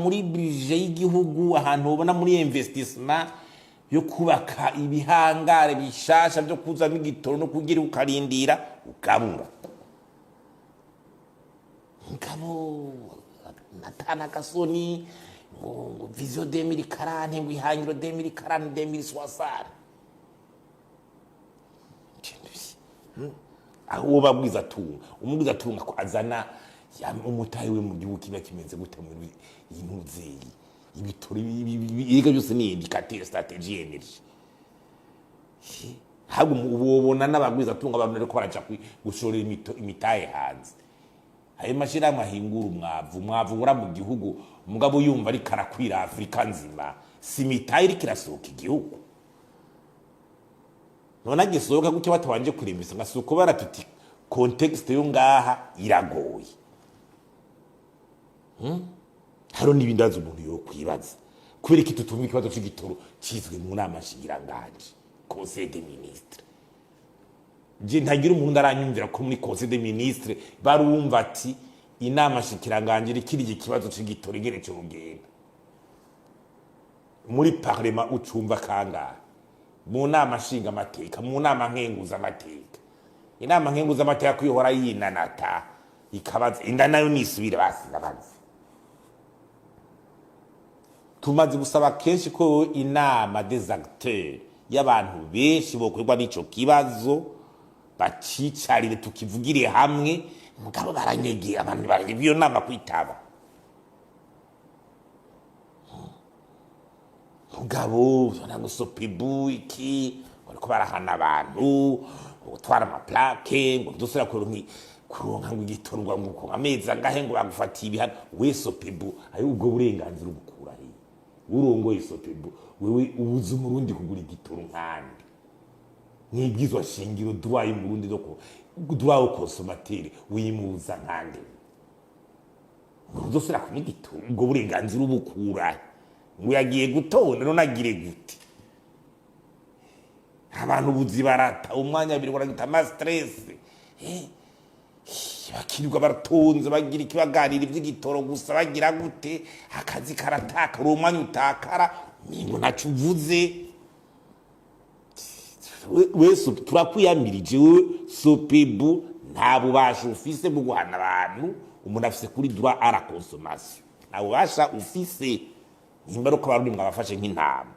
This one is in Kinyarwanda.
muri budget y'igihugu ahantu ubona muri investissement yo kubaka ibihangare bishasha byo kuzamo igitoro no kugira ukarindira ukabura ngabo natana kasoni vision 2040 ngo ihangiro 2040 2060 aho babwiza tunga umubwiza tunga ko azana umutayi we mu gihugu kiba kimenze gute muri impuzeyi ibitoro ibiga byose ni indicateur strategy energy hagu ubona n'abagwiza tunga bamwe ko baraca gushora imitaye hanze ayo mashira amahingura umwavu ura mu gihugu umugabo yumva ari karakwira Afrika nzima simitaye iri kirasohoka igihugu none gisohoka gutyo batabanje kurimbisa ngasuko baratuti context yo ngaha iragoye haro nibindaza umuntu yo kwibaza kubera iki tutumva ikibazo cy'igitoro cyizwe mu nama shingiranganje Conseil des ministres je ntagira umuntu aranyumvira ko muri Conseil des ministres barumva ati inama shingiranganje rikiri ikibazo cy'igitoro igeretse urugendo muri parlement ucumva kangahe mu nama nshinga amateka mu nama nkenguza amateka inama nkenguza amateka kwihora yinanata ikabaza inda nayo nisubire basigabaza tumaze gusaba kenshi ko inama des acteurs y'abantu benshi bokwirwa n'ico kibazo bacicarire tukivugire hamwe mugabo baranyegera abantu bari iyo nama kwitaba mugabo ntabwo sopebu iki bariko barahana abantu gutwara amaplaque ngo dusura kuronka ngo igitorwa ngo amezi angahe ngo bagufatiye ibihano we sopebu ayo ubwo burenganzira ubukura he urongoye sopebu wewe ubuze umurundi kugura igitoro nkandi nibwizwa shingiro droit y'umurundi doko droit au consommateur wimuza nkande dusura ku igitoro ubwo burenganzira ubukura ngo yagiye gutonda none agire gute abantu buzi barata umwanya abiri baragita ama stress bakirirwa baratonze bagira ikibagarira iby'igitoro gusa bagira gute akazi karataka uri umwanya utakara ningo nacu uvuze wese turakuyamirije we sopebu nta bubasha ufise bwo guhana abantu umuntu afise kuri droit à la consommation nta bubasha ufise nimba ruko barundi mwabafashe nk'intama